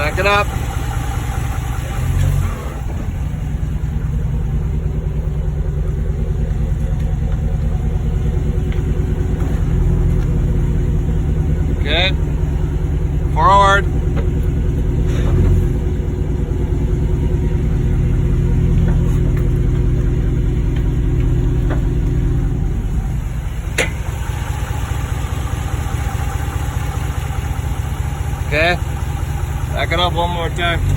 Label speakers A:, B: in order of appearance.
A: Back it up. Good. Forward. Okay. Back it up one more time.